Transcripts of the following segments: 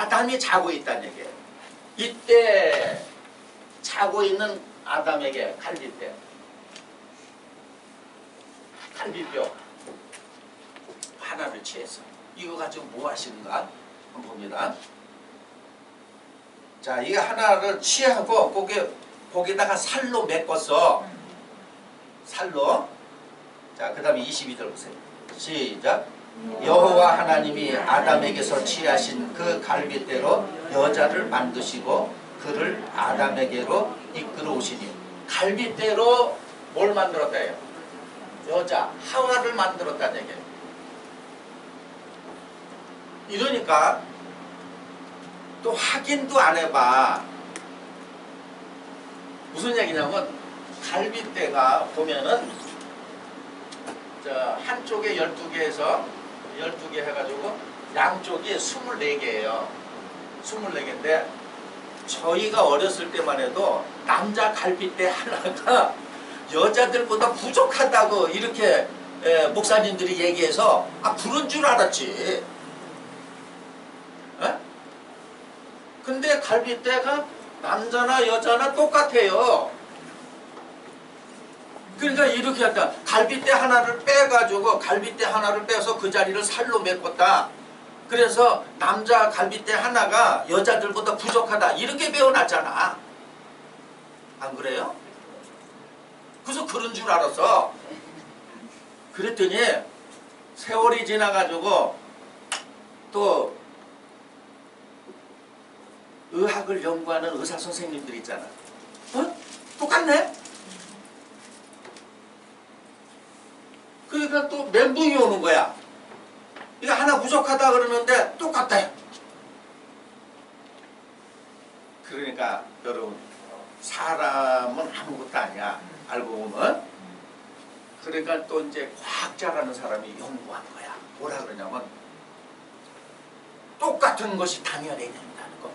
아담이 자고 있다는 얘기예요. 이때 자고 있는 아담에게 갈빗대, 갈빗뼈 하나를 취해서 이거 가지고 뭐 하시는가 한번 봅니다. 자, 이게 하나를 취하고 거기다가 살로 메꿨어. 살로. 자, 그 다음에 22절 보세요. 시작. 여호와 하나님이 아담에게서 취하신 그 갈빗대로 여자를 만드시고 그를 아담에게로 이끌어 오시니. 갈빗대로 뭘 만들었다요? 여자 하와를 만들었다는 얘기예요. 이러니까 또 확인도 안 해봐. 무슨 얘기냐면 갈빗대가 보면은 저 한쪽에 12개에서 12개 해가지고 양쪽이 24개예요. 24개인데 저희가 어렸을 때만 해도 남자 갈빗대 하나가 여자들보다 부족하다고 이렇게 목사님들이 얘기해서 그런 줄 알았지. 에? 근데 갈빗대가 남자나 여자나 똑같아요. 그러니까 이렇게 했다. 갈빗대 하나를 빼가지고 갈빗대 하나를 빼서 그 자리를 살로 메꿨다. 그래서 남자 갈빗대 하나가 여자들보다 부족하다. 이렇게 배워놨잖아. 안 그래요? 그래서 그런 줄 알았어. 그랬더니 세월이 지나가지고 또 의학을 연구하는 의사 선생님들 있잖아. 똑같네? 그러니까 또 멘붕이 오는 거야. 이거 하나 부족하다 그러는데 똑같다. 그러니까 여러분, 사람은 아무것도 아니야. 알고 보면. 그러니까 또 이제 과학자라는 사람이 연구한 거야. 뭐라 그러냐면 똑같은 것이 당연해야 된다는 거.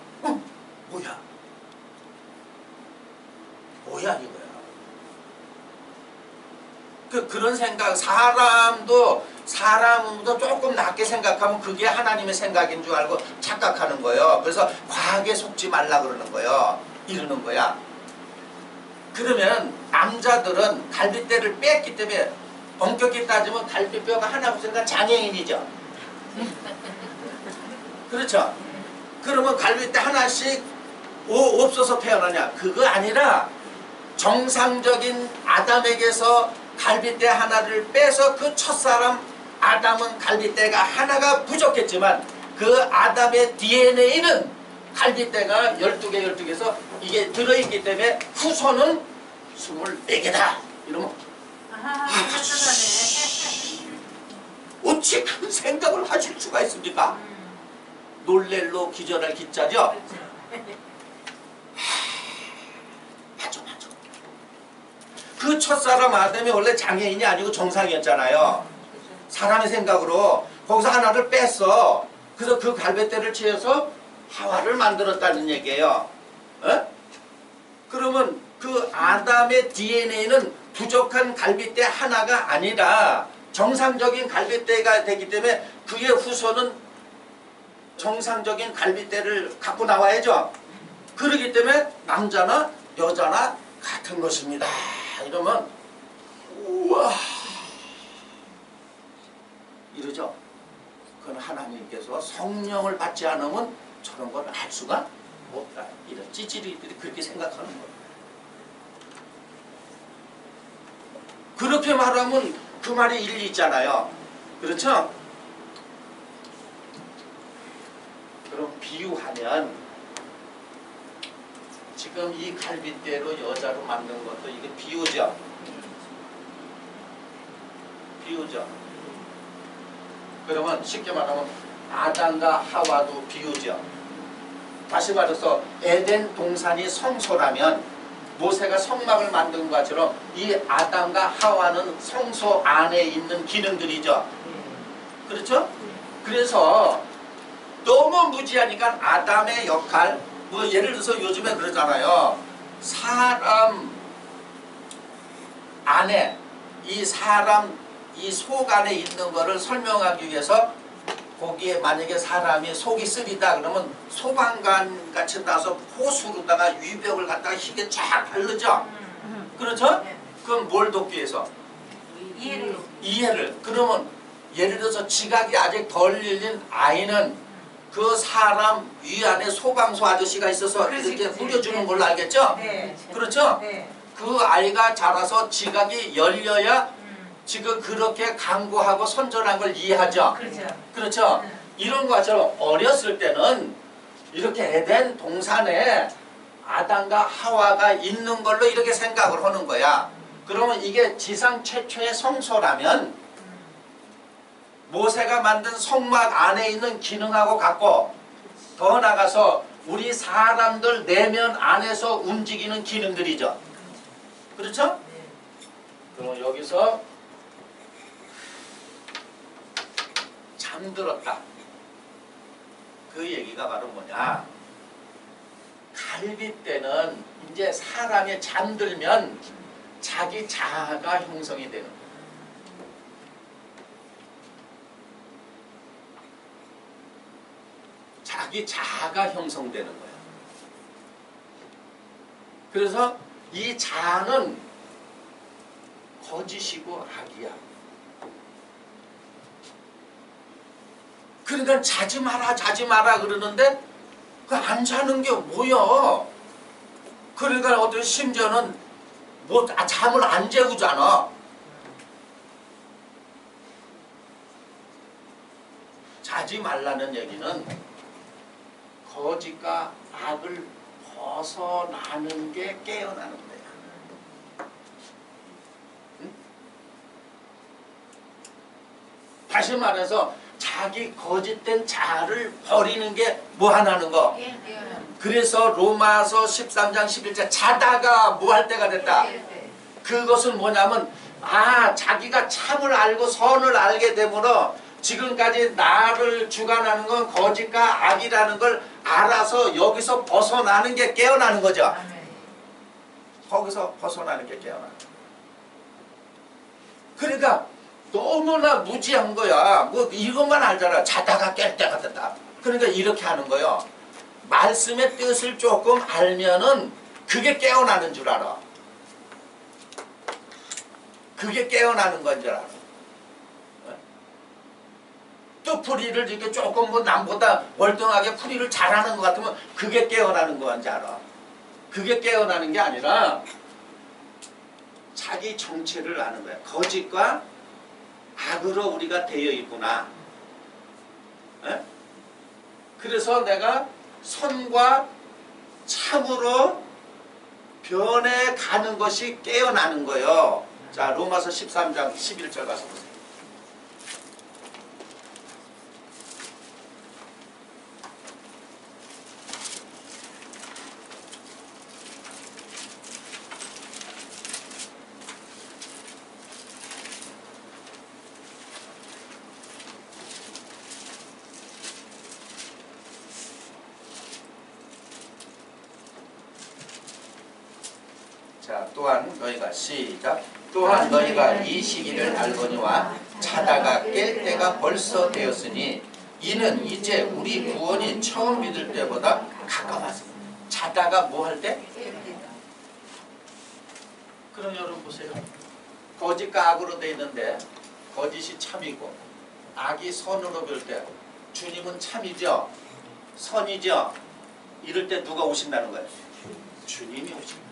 뭐야? 뭐야 이거야? 그런 생각, 사람도 조금 낮게 생각하면 그게 하나님의 생각인 줄 알고 착각하는 거예요. 그래서 과학에 속지 말라 그러는 거예요. 이러는 거야. 그러면 남자들은 갈빗대를 뺐기 때문에 엄격히 따지면 갈빗뼈가 하나 없으니까 장애인이죠. 그렇죠? 그러면 갈빗대 하나씩 없어서 태어나냐? 그거 아니라 정상적인 아담에게서 갈빗대 하나를 빼서 그 첫사람 아담은 갈빗대가 하나가 부족했지만 그 아담의 DNA는 갈빗대가 12개에서 이게 들어있기 때문에 후손은 24개다. 이러면 어찌 그 생각을 하실 수가 있습니까? 놀랄로 기절할 기자죠? 맞아. 그 첫사람 아담이 원래 장애인이 아니고 정상이었잖아요. 사람의 생각으로 거기서 하나를 뺐어. 그래서 그 갈빗대를 취해서 하와를 만들었다는 얘기예요. 그러면 그 아담의 DNA는 부족한 갈빗대 하나가 아니라 정상적인 갈빗대가 되기 때문에 그의 후손은 정상적인 갈빗대를 갖고 나와야죠. 그렇기 때문에 남자나 여자나 같은 것입니다. 이러면 우와 이러죠. 그건 하나님께서 성령을 받지 않으면 저런 걸 알 수가 없다. 이런 찌질이들이 그렇게 생각하는 거예요. 그렇게 말하면 그 말이 일리 있잖아요. 그렇죠? 그럼 비유하면 지금 이 갈빗대로 여자로 만든 것도 이게 비유죠. 그러면 쉽게 말하면 아담과 하와도 비유죠. 다시 말해서 에덴 동산이 성소라면 모세가 성막을 만든 것처럼 이 아담과 하와는 성소 안에 있는 기능들이죠. 그렇죠? 그래서 너무 무지하니까 아담의 역할, 뭐 예를 들어서 요즘에 그러잖아요. 사람 안에 이 속 안에 있는 거를 설명하기 위해서 거기에 만약에 사람이 속이 쓰리다 그러면 소방관 같이 나서 호수로다가 위벽을 갖다가 힘에 쫙 바르죠. 그렇죠? 네. 그럼 뭘 돕기 위해서? 이해를. 그러면 예를 들어서 지각이 아직 덜 열린 아이는 그 사람 위 안에 소방서 아저씨가 있어서 그렇지, 이렇게 그렇지. 뿌려주는 네. 걸로 알겠죠? 네. 그렇죠? 네. 그 아이가 자라서 지각이 열려야 지금 그렇게 강구하고 선전한 걸 이해하죠. 그렇죠. 그렇죠? 네. 이런 것처럼 어렸을 때는 이렇게 에덴 동산에 아담과 하와가 있는 걸로 이렇게 생각을 하는 거야. 그러면 이게 지상 최초의 성소라면 모세가 만든 성막 안에 있는 기능하고 같고, 더 나가서 우리 사람들 내면 안에서 움직이는 기능들이죠. 그렇죠? 그럼 여기서 잠들었다. 그 얘기가 바로 뭐냐? 갈비 때는 이제 사람이 잠들면 자기 자아가 형성이 되는 거예요. 자기 자아가 형성되는 거예요. 그래서 이 자아는 거짓이고 악이야. 그러니까 자지 마라 자지 마라 그러는데 그 안 자는 게 뭐야? 그러니까 어떤 심지어는 뭐 잠을 안 재우잖아. 자지 말라는 얘기는 거짓과 악을 벗어나는 게 깨어나는 거야. 응? 다시 말해서 자기 거짓된 자아를 버리는 게 뭐 하나는 거? 그래서 로마서 13장 11절 자다가 뭐 할 때가 됐다. 그것은 뭐냐면 자기가 참을 알고 선을 알게 되므로 지금까지 나를 주관하는 건 거짓과 악이라는 걸 알아서 여기서 벗어나는 게 깨어나는 거죠. 거기서 벗어나는 게 깨어나는 거야. 그러니까 너무나 무지한 거야. 뭐 이것만 알잖아. 자다가 깰 때가 됐다. 그러니까 이렇게 하는 거예요. 말씀의 뜻을 조금 알면은 그게 깨어나는 줄 알아. 그게 깨어나는 건 줄 알아. 또 풀이를 이렇게 조금 뭐 남보다 월등하게 풀이를 잘하는 것 같으면 그게 깨어나는 건지 알아. 그게 깨어나는 게 아니라 자기 정체를 아는 거야. 거짓과 악으로 우리가 되어 있구나. 에? 그래서 내가 선과 참으로 변해가는 것이 깨어나는 거예요. 자, 로마서 13장 11절 가서 보세요. 자, 또한 너희가 시작. 또한 너희가 이 시기를 알거니와 자다가 깰 때가 벌써 되었으니 이는 이제 우리 구원이 처음 믿을 때보다 가까웠습니다. 자다가 뭐 할 때? 그럼 여러분 보세요. 거짓과 악으로 되어 있는데 거짓이 참이고 악이 선으로 볼 때 주님은 참이죠? 선이죠? 이럴 때 누가 오신다는 거예요? 주님이 오십니다.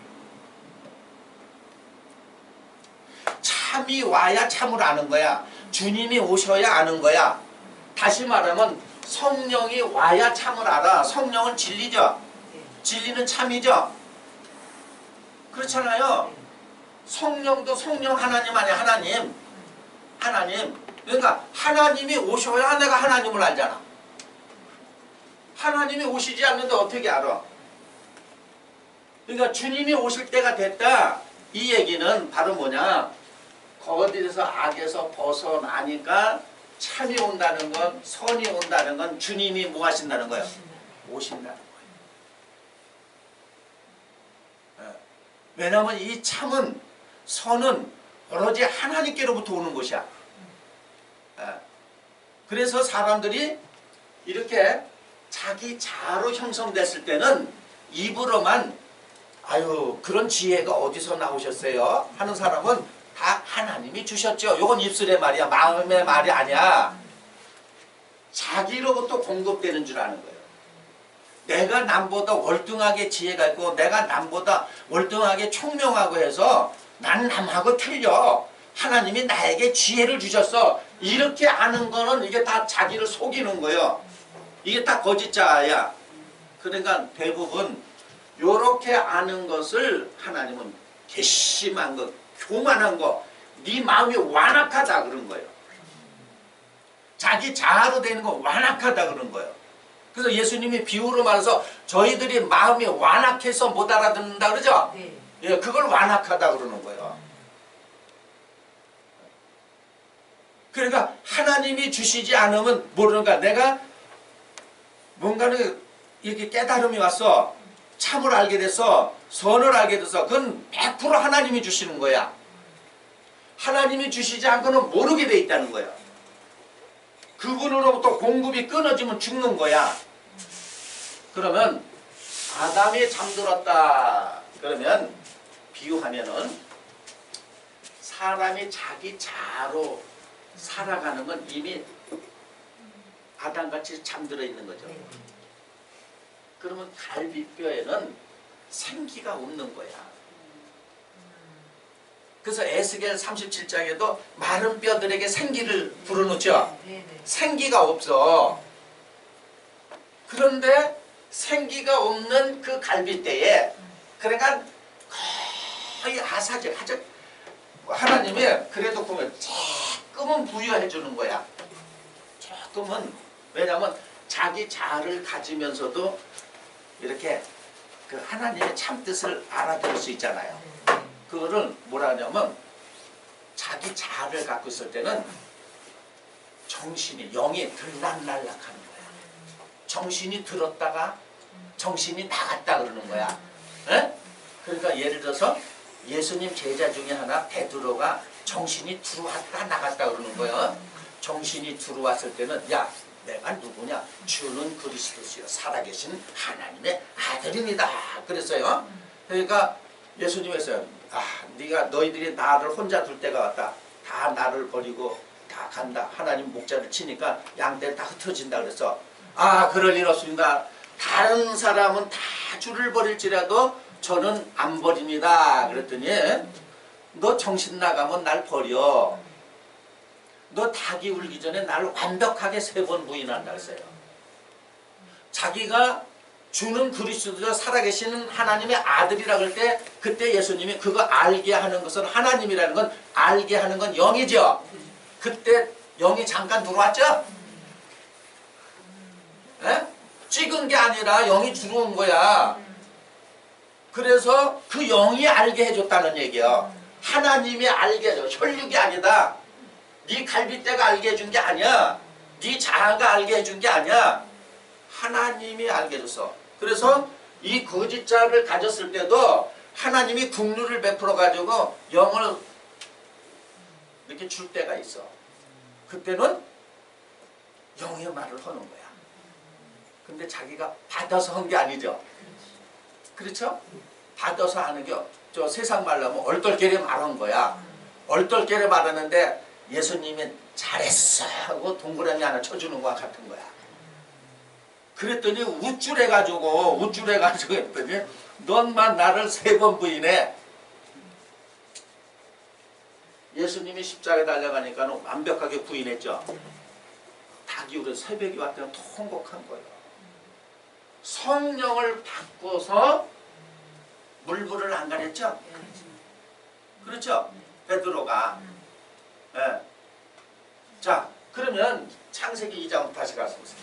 참이 와야 참을 아는 거야. 주님이 오셔야 아는 거야. 다시 말하면 성령이 와야 참을 알아. 성령은 진리죠. 진리는 참이죠. 그렇잖아요. 성령도 성령 하나님 아니야. 하나님. 그러니까 하나님이 오셔야 내가 하나님을 알잖아. 하나님이 오시지 않는데 어떻게 알아? 그러니까 주님이 오실 때가 됐다. 이 얘기는 바로 뭐냐? 거짓에서 악에서 벗어나니까 참이 온다는 건, 선이 온다는 건 주님이 뭐 하신다는 거예요? 오신다는 거예요. 왜냐하면 이 참은, 선은 오로지 하나님께로부터 오는 것이야. 그래서 사람들이 이렇게 자기 자아로 형성됐을 때는 입으로만 아유 그런 지혜가 어디서 나오셨어요? 하는 사람은 다 하나님이 주셨죠. 이건 입술의 말이야. 마음의 말이 아니야. 자기로부터 공급되는 줄 아는 거예요. 내가 남보다 월등하게 지혜가 있고 내가 남보다 월등하게 총명하고 해서 난 남하고 틀려. 하나님이 나에게 지혜를 주셨어. 이렇게 아는 거는 이게 다 자기를 속이는 거예요. 이게 다 거짓자야. 그러니까 대부분 요렇게 아는 것을 하나님은 괘씸한 것, 교만한 거, 네 마음이 완악하다 그런 거예요. 자기 자아로 되는 건 완악하다 그런 거예요. 그래서 예수님이 비유로 말해서 저희들이 마음이 완악해서 못 알아듣는다 그러죠? 네. 예, 그걸 완악하다 그러는 거예요. 그러니까 하나님이 주시지 않으면 모르는가. 내가 뭔가를 이렇게 깨달음이 왔어. 참을 알게 돼서 선을 알게 돼서 그건 100% 하나님이 주시는 거야. 하나님이 주시지 않고는 모르게 돼 있다는 거야. 그분으로부터 공급이 끊어지면 죽는 거야. 그러면 아담이 잠들었다. 그러면 비유하면은 사람이 자기 자아로 살아가는 건 이미 아담같이 잠들어 있는 거죠. 그러면 갈비뼈에는 생기가 없는 거야. 그래서 에스겔 37장에도 마른 뼈들에게 생기를 불어넣죠. 생기가 없어. 그런데 생기가 없는 그 갈비뼈에 그러니까 거의 아주 하나님이 그래도 보면 조금은 부여해 주는 거야. 조금은. 왜냐하면 자기 자아를 가지면서도 이렇게 그 하나님의 참뜻을 알아들을 수 있잖아요. 그거를 뭐라 하냐면 자기 자아를 갖고 있을 때는 정신이 영이 들락날락하는 거야. 정신이 들었다가 정신이 나갔다 그러는 거야. 에? 그러니까 예를 들어서 예수님 제자 중에 하나 베드로가 정신이 들어왔다 나갔다 그러는 거예요. 정신이 들어왔을 때는 야 내가 누구냐? 주는 그리스도시요 살아계신 하나님의 아들입니다. 그랬어요. 그러니까 예수님이 했어요. 네가 너희들이 나를 혼자 둘 때가 왔다. 다 나를 버리고 다 간다. 하나님 목자를 치니까 양떼 다 흩어진다 그랬어. 그럴 일 없습니다. 다른 사람은 다 주를 버릴지라도 저는 안 버립니다. 그랬더니 너 정신 나가면 날 버려. 너 닭이 울기 전에 나를 완벽하게 3번 부인한다 했어요. 자기가 주는 그리스도가 살아계시는 하나님의 아들이라 그럴 때 그때 예수님이 그거 알게 하는 것은 하나님이라는 건 알게 하는 건 영이죠. 그때 영이 잠깐 들어왔죠? 에? 찍은 게 아니라 영이 들어온 거야. 그래서 그 영이 알게 해줬다는 얘기예요. 하나님이 알게 해줘. 혈육이 아니다. 네 갈비뼈가 알게 해준 게 아니야. 네 자아가 알게 해준 게 아니야. 하나님이 알게 해줬어. 그래서 이 거짓자를 가졌을 때도 하나님이 긍휼을 베풀어가지고 영을 이렇게 줄 때가 있어. 그때는 영의 말을 하는 거야. 근데 자기가 받아서 한 게 아니죠. 그렇죠? 받아서 하는 게 저 세상 말로 하면 얼떨결에 말한 거야. 얼떨결에 말하는데 예수님이 잘했어 하고 동그라미 하나 쳐주는 거와 같은 거야. 그랬더니 우쭐해가지고 했더니 넌만 나를 3번 부인해. 예수님이 십자가에 달려가니까 완벽하게 부인했죠. 닭이 울어 새벽이 왔더니 통곡한 거예요. 성령을 받고서 물불을 안 가렸죠? 그렇죠? 베드로가. 네. 자, 그러면 창세기 2장 다시 가서 보세요.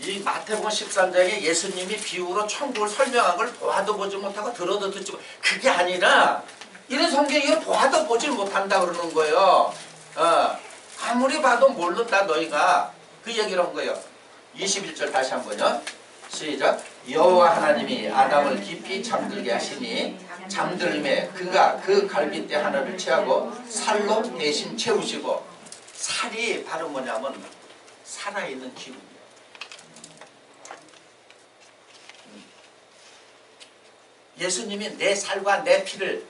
이 마태복음 13장에 예수님이 비유로 천국을 설명한 걸 보아도 보지 못하고 들어도 듣지 못하고 그게 아니라 이런 성경이 보아도 보지 못한다 그러는 거예요. 아무리 봐도 모른다 너희가. 그 얘기를 한 거예요. 21절 다시 한번요. 시작. 여호와 하나님이 아담을 깊이 잠들게 하시니 잠들매 그가 그 갈빗대 하나를 취하고 살로 대신 채우시고 살이 바로 뭐냐면 살아있는 기운이에요. 예수님이 내 살과 내 피를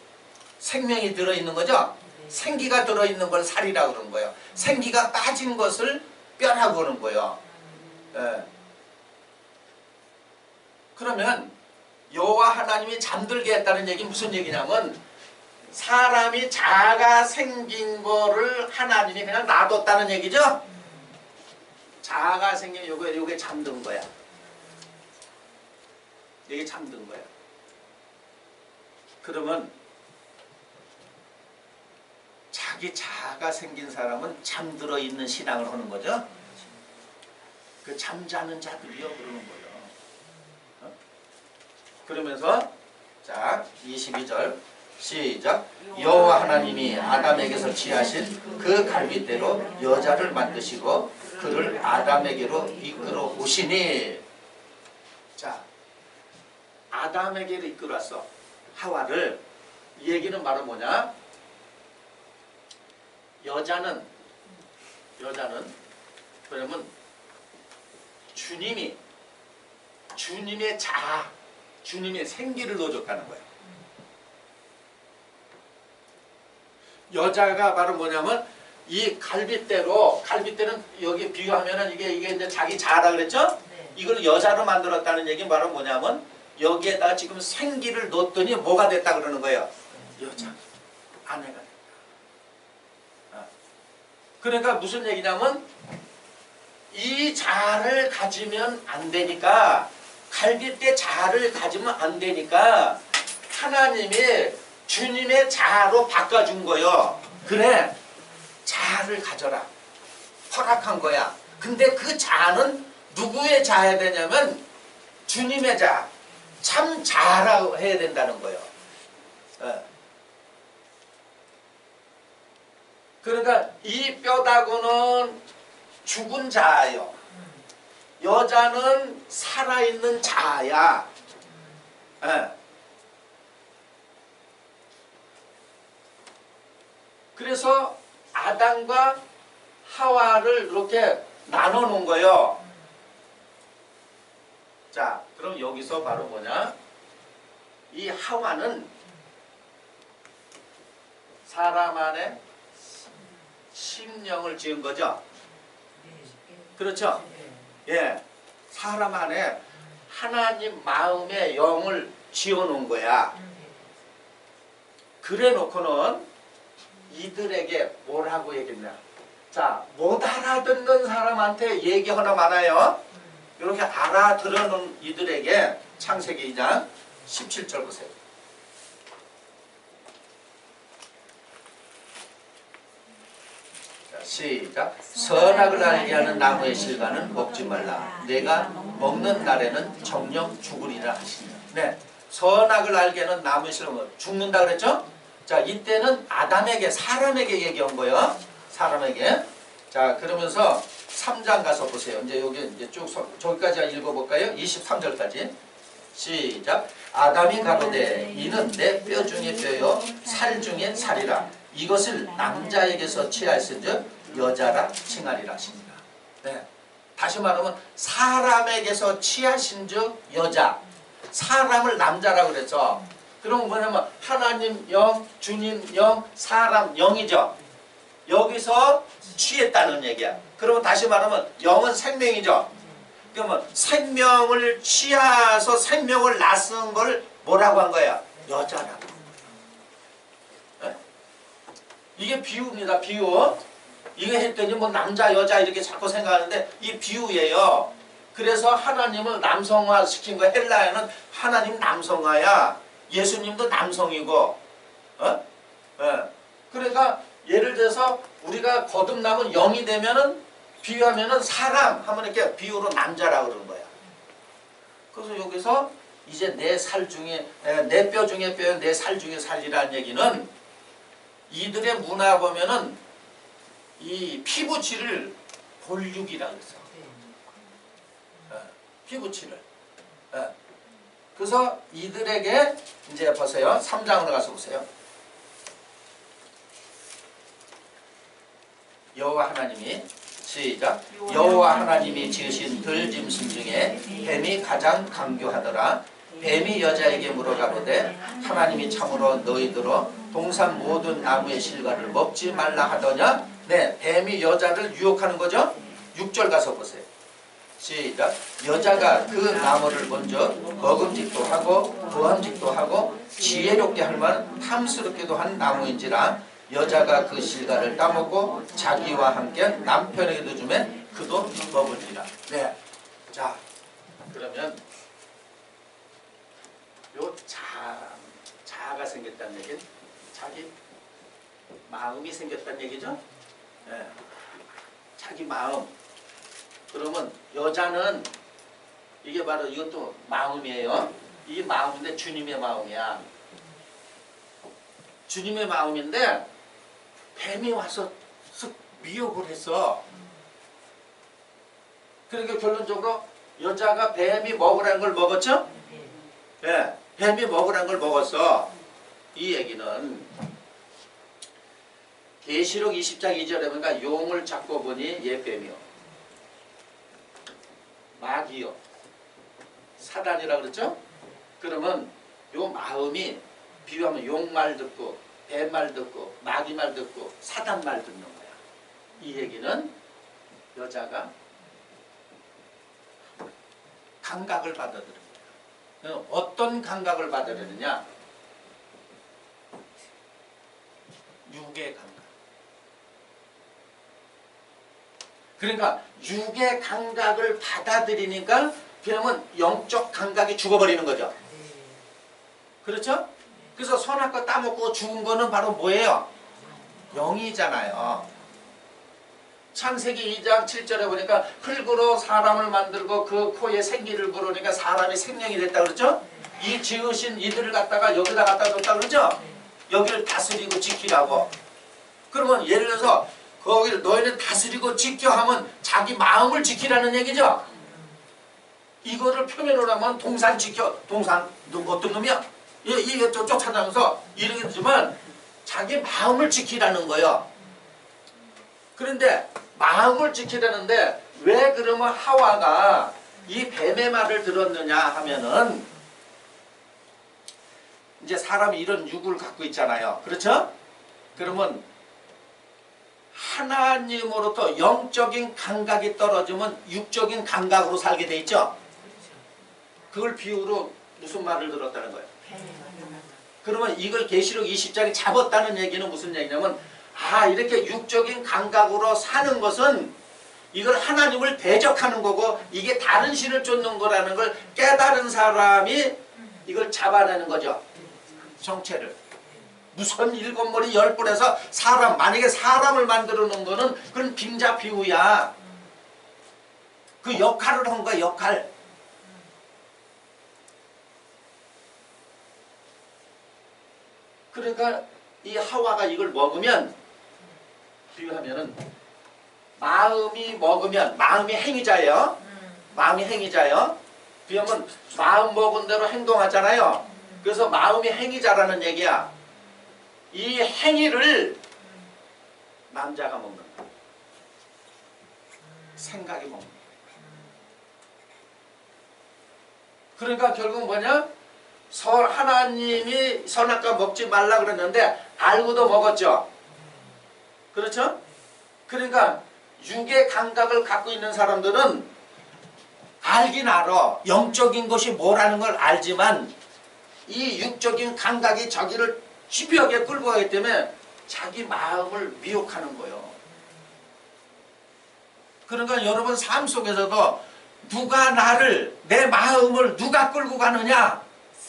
생명이 들어있는 거죠. 생기가 들어있는 걸 살이라고 그러는 거예요. 생기가 빠진 것을 뼈라고 그러는 거예요. 예. 그러면 여호와 하나님이 잠들게 했다는 얘기는 무슨 얘기냐면 사람이 자가 생긴 거를 하나님이 그냥 놔뒀다는 얘기죠. 자가 생긴 요게 잠든 거야. 이게 잠든 거야. 그러면 자기 자아가 생긴 사람은 잠들어 있는 신앙을 하는 거죠. 그 잠자는 자들이요 그러는 거예요. 그러면서 자 22절 시작. 여호와 하나님이 아담에게서 취하신 그 갈빗대로 여자를 만드시고 그를 아담에게로 이끌어 오시니. 자 아담에게로 이끌어왔어. 하와를. 이 얘기는 바로 뭐냐? 여자는 그러면 주님의 자아, 주님의 생기를 넣어줬다는 거예요. 여자가 바로 뭐냐면 이 갈빗대는 여기 비유하면은 이게 이제 자기 자아라 그랬죠? 네. 이걸 여자로 만들었다는 얘기는 바로 뭐냐면 여기에다가 지금 생기를 넣었더니 뭐가 됐다 그러는 거예요? 여자, 아내가 됐다. 그러니까 무슨 얘기냐면 이 자아를 가지면 안 되니까, 갈빗대 자아를 가지면 안 되니까 하나님이 주님의 자아로 바꿔준 거예요. 그래, 자아를 가져라. 허락한 거야. 근데 그 자아는 누구의 자아야 되냐면 주님의 자아, 참 자아라고 해야 된다는 거예요. 그러니까 이 뼈다구는 죽은 자아요. 여자는 살아있는 자아야. 그래서 아담과 하와를 이렇게 나눠 놓은 거예요. 자, 그럼 여기서 바로 뭐냐? 이 하와는 사람 안에 심령을 지은 거죠. 그렇죠? 예, 사람 안에 하나님 마음의 영을 지어놓은 거야. 그래 놓고는 이들에게 뭐라고 얘기했냐? 자, 못 알아듣는 사람한테 얘기하나 많아요. 이렇게 알아들어놓은 이들에게 창세기 2장 17절 보세요. 자, 시작. 선악을 알게 하는 나무의 실과는 먹지 말라. 내가 먹는 날에는 정령 죽으리라 하시니라. 네, 선악을 알게 하는 나무의 실과 죽는다 그랬죠? 자, 이때는 아담에게, 사람에게 얘기한 거예요. 사람에게. 자, 그러면서 3장 가서 보세요. 이제 여기 이제 쭉 저기까지 읽어볼까요? 23절까지. 시작. 아담이 가로되 이는 내 뼈 중에 뼈요 살 중에 살이라. 이것을 남자에게서 취하였은즉 여자라 칭하리라 하십니다. 네. 다시 말하면 사람에게서 취하신즉 여자, 사람을 남자라고 그랬죠. 그럼 뭐냐면 하나님 영, 주님 영, 사람 영이죠. 여기서 취했다는 얘기야. 그러면 다시 말하면 영은 생명이죠. 그러면 생명을 취해서 생명을 낳은 걸 뭐라고 한 거야? 여자라고. 네? 이게 비유입니다. 비유. 이거 했더니 뭐 남자 여자 이렇게 자꾸 생각하는데 이 비유예요. 그래서 하나님을 남성화 시킨 거. 헬라에는 하나님 남성화야. 예수님도 남성이고. 그러니까 예를 들어서 우리가 거듭나면 영이 되면은 비유하면은 사람 하면 이렇게 비유로 남자라고 그러는 거야. 그래서 여기서 이제 내 살 중에 내 뼈 중에 뼈, 내 살 중에 살이라는 얘기는 이들의 문화 보면은 이 피부치를 볼육이라고 했어. 피부치를. 그래서 이들에게 이제 보세요. 3장으로 가서 보세요. 여호와 하나님이 시작. 여호와 하나님이 지으신 들짐승 중에 뱀이 가장 강교하더라. 뱀이 여자에게 물어가보되 하나님이 참으로 너희들어 동산 모든 나무의 실과를 먹지 말라 하더냐. 네, 뱀이 여자를 유혹하는 거죠. 6절 가서 보세요. 시작. 여자가 그 나무를 먼저 먹음직도 하고 보암직도 하고 지혜롭게 할 만한 탐스럽게도 한 나무인지라 여자가 그 실과를 따먹고 자기와 함께 남편에게도 주매 그도 먹을지라. 네. 자, 그러면 요 자아가 생겼다는 얘기는 자기 마음이 생겼다는 얘기죠. 네. 자기 마음. 그러면 여자는 이게 바로 이것도 마음이에요. 이게 마음인데 주님의 마음이야. 주님의 마음인데 뱀이 와서 쓱 미혹을 했어. 그러니까 결론적으로 여자가 뱀이 먹으라는 걸 먹었죠? 예, 뱀이 먹으라는 걸 먹었어. 이 얘기는 계시록 20장 2절에 보니까 용을 잡고 보니 얘 뱀이요, 마귀요, 사단이라 그랬죠? 그러면 요 마음이 비유하면 용 말 듣고 뱀 말 듣고 마귀 말 듣고 사단 말 듣는 거야. 이 얘기는 여자가 감각을 받아들인 거야. 어떤 감각을 받아들이느냐? 육의 감각. 그러니까 육의 감각을 받아들이니까 그러면 영적 감각이 죽어버리는 거죠. 그렇죠? 그래서 선악과 따먹고 죽은 거는 바로 뭐예요? 영이잖아요. 창세기 2장 7절에 보니까 흙으로 사람을 만들고 그 코에 생기를 불으니까 사람이 생명이 됐다 그랬죠? 이 지으신 이들을 갖다가 여기다 갖다 뒀다 그러죠? 여기를 다스리고 지키라고. 그러면 예를 들어서 거기를 너희는 다스리고 지켜 하면 자기 마음을 지키라는 얘기죠? 이거를 표현을 하면 동산 지켜. 동산 어떤 놈이야? 이게 쫓아다니면서 이러겠지만 자기 마음을 지키라는 거예요. 그런데 마음을 지키라는데 왜 그러면 하와가 이 뱀의 말을 들었느냐 하면은 이제 사람이 이런 육을 갖고 있잖아요. 그렇죠? 그러면 하나님으로부터 영적인 감각이 떨어지면 육적인 감각으로 살게 돼 있죠? 그걸 비유로 무슨 말을 들었다는 거예요? 그러면 이걸 계시록 20장에 잡았다는 얘기는 무슨 얘기냐면 이렇게 육적인 감각으로 사는 것은 이걸 하나님을 대적하는 거고 이게 다른 신을 쫓는 거라는 걸 깨달은 사람이 이걸 잡아내는 거죠. 정체를. 무슨 일곱 머리 열 뿔에서 사람, 만약에 사람을 만들어 놓은 거는 그건 빙자 비유야. 그 역할을 한 거야, 역할. 그러니까 이 하와가 이걸 먹으면 비유하면은 마음이 먹으면 마음이 행위자예요. 마음이 행위자예요. 비유하면 마음 먹은 대로 행동하잖아요. 그래서 마음이 행위자라는 얘기야. 이 행위를 남자가 먹는다. 생각이 먹는다. 그러니까 결국 뭐냐? 하나님이 선악과 먹지 말라 그랬는데 알고도 먹었죠. 그렇죠? 그러니까 육의 감각을 갖고 있는 사람들은 알긴 알아. 영적인 것이 뭐라는 걸 알지만 이 육적인 감각이 자기를 집요하게 끌고 가기 때문에 자기 마음을 미혹하는 거예요. 그러니까 여러분 삶 속에서도 누가 내 마음을 누가 끌고 가느냐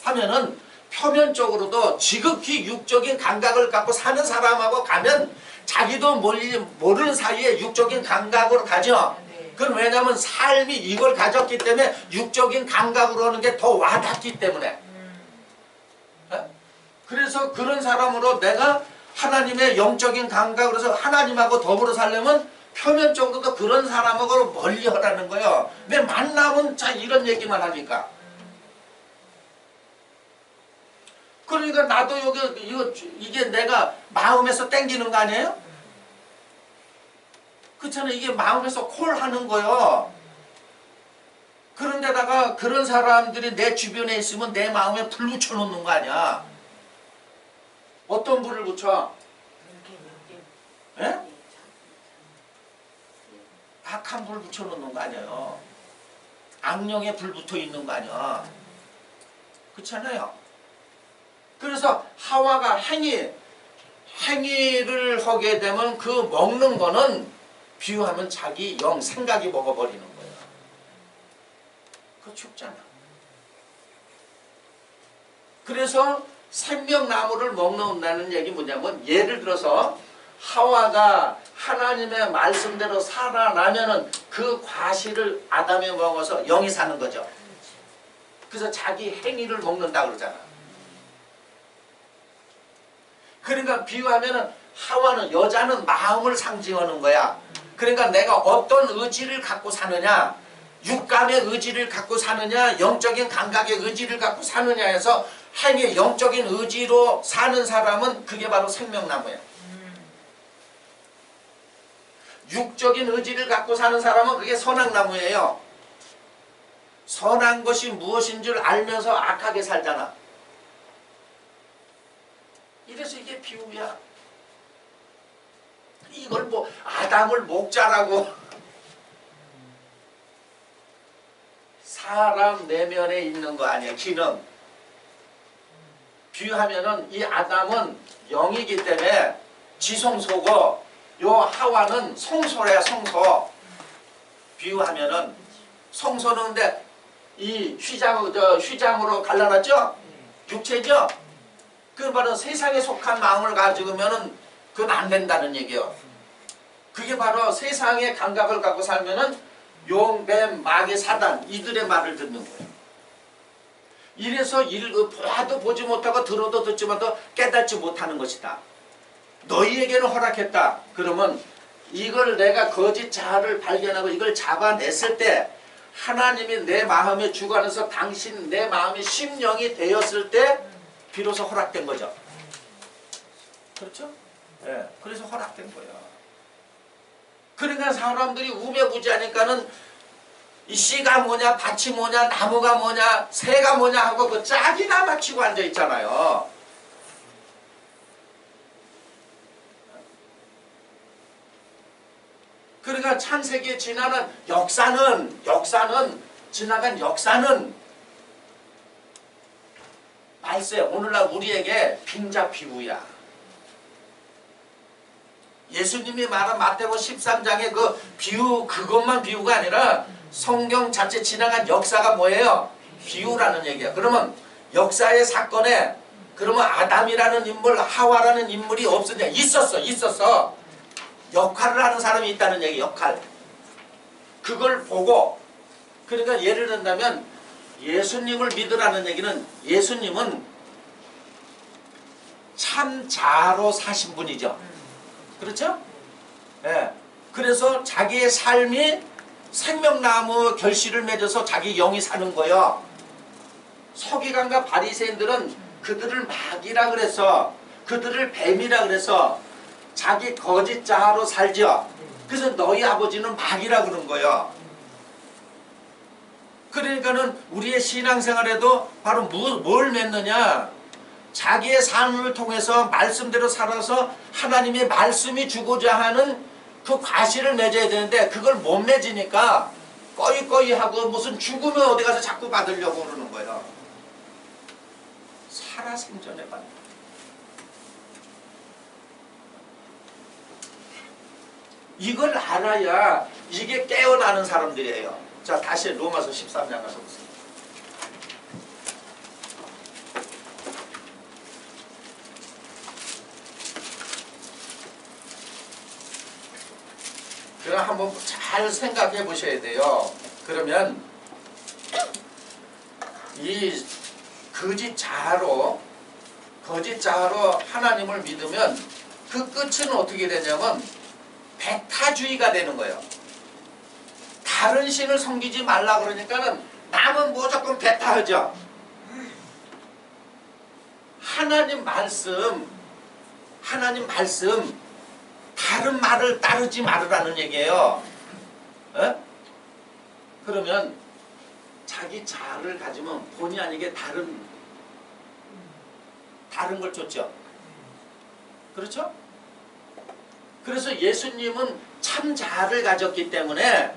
하면은 표면적으로도 지극히 육적인 감각을 갖고 사는 사람하고 가면 자기도 모르는 사이에 육적인 감각으로 가죠. 그건 왜냐하면 삶이 이걸 가졌기 때문에 육적인 감각으로 하는 게 더 와닿기 때문에. 그래서 그런 사람으로 내가 하나님의 영적인 감각으로 해서 하나님하고 더불어 살려면 표면적으로도 그런 사람하고 멀리 하라는 거예요. 왜 만나면 자 이런 얘기만 하니까. 그러니까 나도 여기 이게 내가 마음에서 땡기는 거 아니에요? 그렇잖아요. 이게 마음에서 콜 하는 거요. 그런데다가 그런 사람들이 내 주변에 있으면 내 마음에 불 붙여놓는 거 아니야. 어떤 불을 붙여? 예? 악한 불 붙여놓는 거 아니에요. 악령에 불 붙어 있는 거 아니야. 그렇잖아요. 그래서 하와가 행위를 하게 되면 그 먹는 거는 비유하면 자기 영 생각이 먹어버리는 거예요. 그거 죽잖아. 그래서 생명나무를 먹는다는 얘기 뭐냐면 예를 들어서 하와가 하나님의 말씀대로 살아나면은 그 과실을 아담이 먹어서 영이 사는 거죠. 그래서 자기 행위를 먹는다 그러잖아. 그러니까 비유하면은 하와는 여자는 마음을 상징하는 거야. 그러니까 내가 어떤 의지를 갖고 사느냐, 육감의 의지를 갖고 사느냐, 영적인 감각의 의지를 갖고 사느냐 해서 행위 영적인 의지로 사는 사람은 그게 바로 생명나무야. 육적인 의지를 갖고 사는 사람은 그게 선악나무예요. 선한 것이 무엇인 줄 알면서 악하게 살잖아. 이래서 이게 비유야. 이걸 뭐 아담을 목자라고. 사람 내면에 있는 거 아니야. 기능. 비유하면은 이 아담은 영이기 때문에 지성소고 요 하와는 성소래야. 성소. 비유하면은 성소는 근데 이 휘장으로 갈라놨죠? 육체죠? 그 바로 세상에 속한 마음을 가지고면은 그건 안 된다는 얘기예요. 그게 바로 세상의 감각을 갖고 살면은 용, 뱀, 마귀, 사단 이들의 말을 듣는 거예요. 이래서 봐도 보지 못하고 들어도 듣지만도 깨닫지 못하는 것이다. 너희에게는 허락했다. 그러면 이걸 내가 거짓 자아를 발견하고 이걸 잡아냈을 때 하나님이 내 마음에 주관해서 당신 내 마음이 심령이 되었을 때 비로소 허락된 거죠. 그렇죠? 예, 그래서 허락된 거예요. 그러니까 사람들이 우매부지하니까는 이 씨가 뭐냐, 밭이 뭐냐, 나무가 뭐냐, 새가 뭐냐 하고 그 짝이나 맞추고 앉아 있잖아요. 그러니까 창세기에 지나는 지나간 역사는 말세 오늘날 우리에게 빙자 비유야. 예수님이 말한 마태복음 13장의 그 비유 그것만 비유가 아니라 성경 자체 지나간 역사가 뭐예요? 비유라는 얘기야. 그러면 역사의 사건에 그러면 아담이라는 인물, 하와라는 인물이 없었냐? 있었어. 역할을 하는 사람이 있다는 얘기. 역할. 그걸 보고 그러니까 예를 든다면 예수님을 믿으라는 얘기는 예수님은 참 자로 사신 분이죠. 그렇죠? 예. 그래서 자기의 삶이 생명나무 결실을 맺어서 자기 영이 사는 거예요. 서기관과 바리새인들은 그들을 마귀라 그래서 그들을 뱀이라 그래서 자기 거짓 자아로 살죠. 그래서 너희 아버지는 마귀라 그런 거예요. 그러니까는 우리의 신앙생활에도 바로 뭘 맺느냐? 자기의 삶을 통해서 말씀대로 살아서 하나님의 말씀이 주고자 하는 그 과실을 맺어야 되는데 그걸 못 맺으니까 꺼이꺼이하고 무슨 죽으면 어디 가서 자꾸 받으려고 그러는 거예요. 살아생전에 받는. 이걸 알아야 이게 깨어나는 사람들이에요. 자, 다시 로마서 13장 가서 보세요. 그럼 한번 잘 생각해 보셔야 돼요. 그러면 이 거짓 자아로 하나님을 믿으면 그 끝은 어떻게 되냐면 배타주의가 되는 거예요. 다른 신을 섬기지 말라 그러니까는 남은 무조건 배타하죠. 하나님 말씀 다른 말을 따르지 말으라는 얘기예요. 어? 그러면 자기 자아를 가지면 본의 아니게 다른 걸 쫓죠. 그렇죠? 그래서 예수님은 참 자아를 가졌기 때문에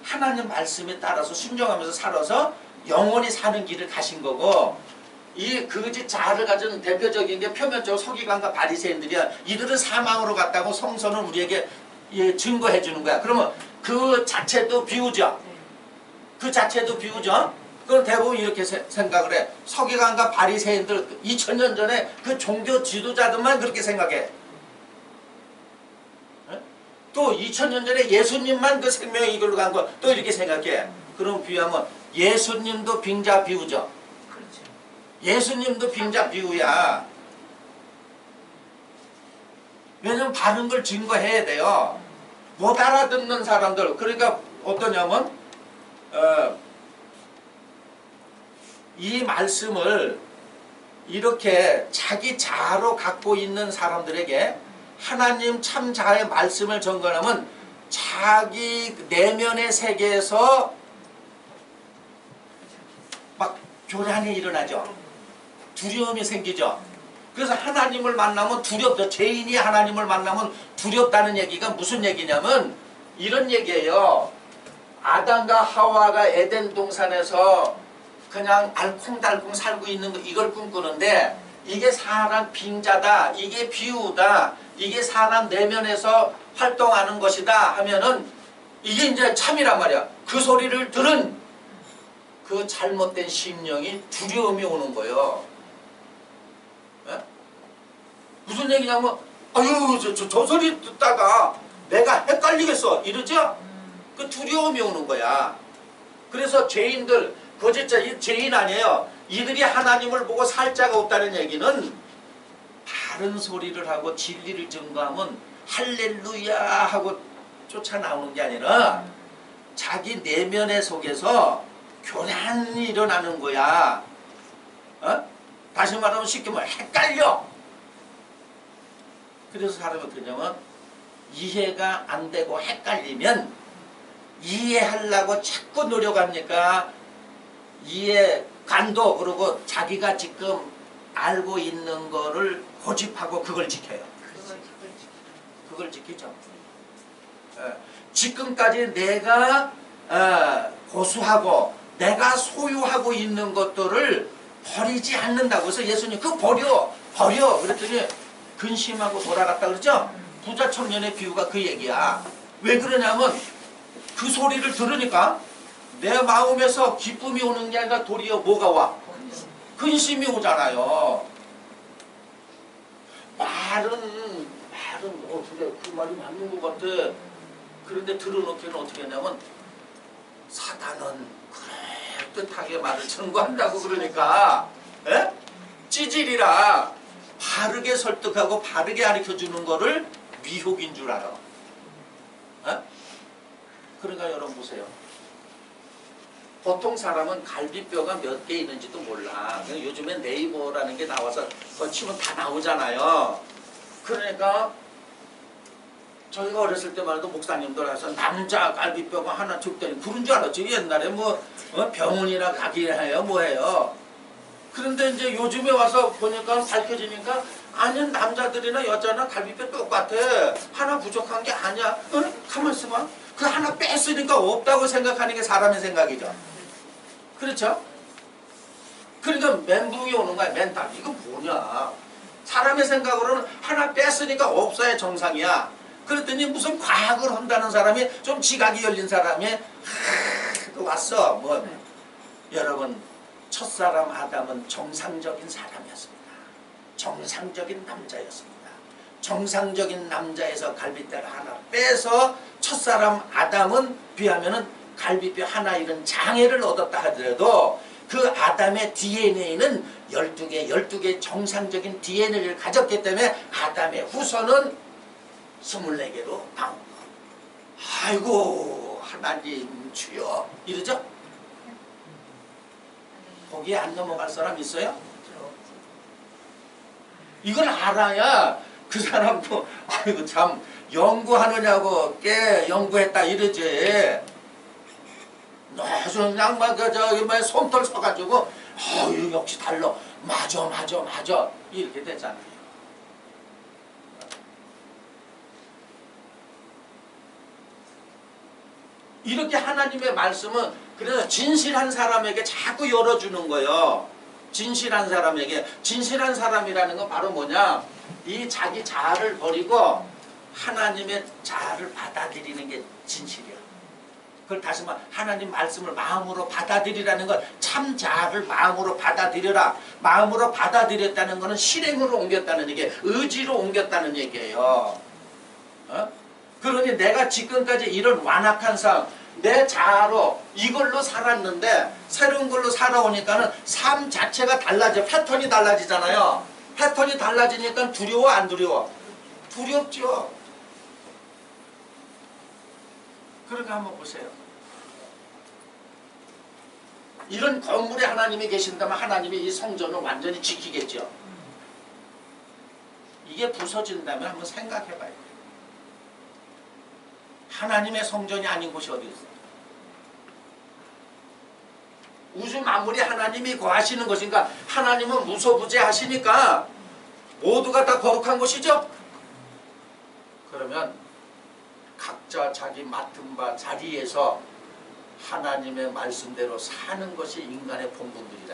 하나님 말씀에 따라서 순종하면서 살아서 영원히 사는 길을 가신 거고, 이 거짓 자아를 가진 대표적인 게 표면적으로 서기관과 바리새인들이야. 이들은 사망으로 갔다고 성서는 우리에게 증거해 주는 거야. 그러면 그 자체도 비우죠. 그럼 대부분 이렇게 생각을 해. 서기관과 바리새인들 2000년 전에 그 종교 지도자들만 그렇게 생각해. 또 2000년 전에 예수님만 그 생명의 이걸로 간 거 또 이렇게 생각해. 그럼 비유하면 예수님도 빙자 비우죠. 예수님도 빙자 비우야. 왜냐면 바른 걸 증거해야 돼요. 못 알아듣는 사람들, 그러니까 어떠냐면 이 말씀을 이렇게 자기 자아로 갖고 있는 사람들에게 하나님 참 자아의 말씀을 전가하면 자기 내면의 세계에서 막 교란이 일어나죠. 두려움이 생기죠. 그래서 하나님을 만나면 두렵다. 죄인이 하나님을 만나면 두렵다는 얘기가 무슨 얘기냐면 이런 얘기예요. 아담과 하와가 에덴 동산에서 그냥 알콩달콩 살고 있는 거, 이걸 꿈꾸는데 이게 사람 빙자다, 이게 비유다, 이게 사람 내면에서 활동하는 것이다 하면은 이게 이제 참이란 말이야. 그 소리를 들은 그 잘못된 심령이 두려움이 오는 거예요. 에? 무슨 얘기냐면 아유 저 소리 듣다가 내가 헷갈리겠어 이러죠? 그 두려움이 오는 거야. 그래서 죄인들, 거짓자 죄인 아니에요. 이들이 하나님을 보고 살 자가 없다는 얘기는 바른 소리를 하고 진리를 증거하면 할렐루야 하고 쫓아 나오는 게 아니라 자기 내면의 속에서 교란이 일어나는 거야. 어? 다시 말하면 쉽게 말하면 헷갈려. 그래서 사람이 어떻게 하냐면 이해가 안 되고 헷갈리면 이해하려고 자꾸 노력합니까? 이해 간도, 그러고 자기가 지금 알고 있는 거를 고집하고 그걸 지켜요. 그걸 지키죠. 지금까지 내가 고수하고 내가 소유하고 있는 것들을 버리지 않는다고 해서 예수님 그거 버려 그랬더니 근심하고 돌아갔다 그러죠. 부자 청년의 비유가 그 얘기야. 왜 그러냐면 그 소리를 들으니까 내 마음에서 기쁨이 오는 게 아니라 도리어 뭐가 와? 근심이 오잖아요. 말은 그래 그 말이 맞는 것 같아. 그런데 들어놓기는 어떻게 했냐면 사단은 그럴듯하게 말을 전구한다고 그러니까 찌질이라 바르게 설득하고 바르게 가르쳐주는 거를 미혹인 줄 알아. 그러니까 여러분 보세요. 보통 사람은 갈비뼈가 몇 개 있는지도 몰라. 요즘에 네이버라는 게 나와서 그거 치면 다 나오잖아요. 그러니까 저희가 어렸을 때만 해도 목사님들 와서 남자 갈비뼈가 하나 죽더니 그런 줄 알았지. 옛날에 뭐 병원이나 가기나 해요 뭐해요. 그런데 이제 요즘에 와서 보니까 밝혀지니까 아니 남자들이나 여자나 갈비뼈 똑같아. 하나 부족한 게 아니야. 가만 있어봐. 그 하나 뺐으니까 없다고 생각하는 게 사람의 생각이죠. 그렇죠? 그러니까 멘붕이 오는 거야. 멘탈. 이거 뭐냐. 사람의 생각으로는 하나 뺐으니까 없어야 정상이야. 그랬더니 무슨 과학을 한다는 사람이 좀 지각이 열린 사람이 왔어. 뭐 여러분 첫사람 아담은 정상적인 사람이었습니다. 정상적인 남자였습니다. 정상적인 남자에서 갈비뼈를 하나 빼서 첫사람 아담은 비하면은 갈비뼈 하나 이런 장애를 얻었다 하더라도 그 아담의 DNA는 12개 정상적인 DNA를 가졌기 때문에 아담의 후손은 24개로 나온 거. 아이고 하나님 주여 이러죠? 거기에 안 넘어갈 사람 있어요? 이걸 알아야 그 사람도 아이고 참 연구하느냐고 꽤 연구했다 이러지. 그냥 막 저기 뭐 솜털 서가지고 이거 역시 달라. 맞아 이렇게 되잖아요. 이렇게 하나님의 말씀은 그래서 진실한 사람에게 자꾸 열어주는 거예요. 진실한 사람에게. 진실한 사람이라는 건 바로 뭐냐? 이 자기 자아를 버리고 하나님의 자아를 받아들이는 게 진실이야. 그걸 다시 말해 하나님 말씀을 마음으로 받아들이라는 건 참 자아를 마음으로 받아들여라. 마음으로 받아들였다는 것은 실행으로 옮겼다는 얘기예요. 의지로 옮겼다는 얘기예요. 그러니 내가 지금까지 이런 완악한 삶, 내 자아로 이걸로 살았는데 새로운 걸로 살아오니까는 삶 자체가 달라져. 패턴이 달라지잖아요. 패턴이 달라지니까 두려워 안 두려워? 두렵죠. 그러니까 한번 보세요. 이런 건물에 하나님이 계신다면 하나님이 이 성전을 완전히 지키겠죠. 이게 부서진다면 한번 생각해 봐요. 하나님의 성전이 아닌 곳이 어디 있어요? 우주 만물이 하나님이 거하시는 것인가? 하나님은 무소부재하시니까 모두가 다 거룩한 것이죠. 그러면 각자 자기 맡은 바 자리에서 하나님의 말씀대로 사는 것이 인간의 본분들이다.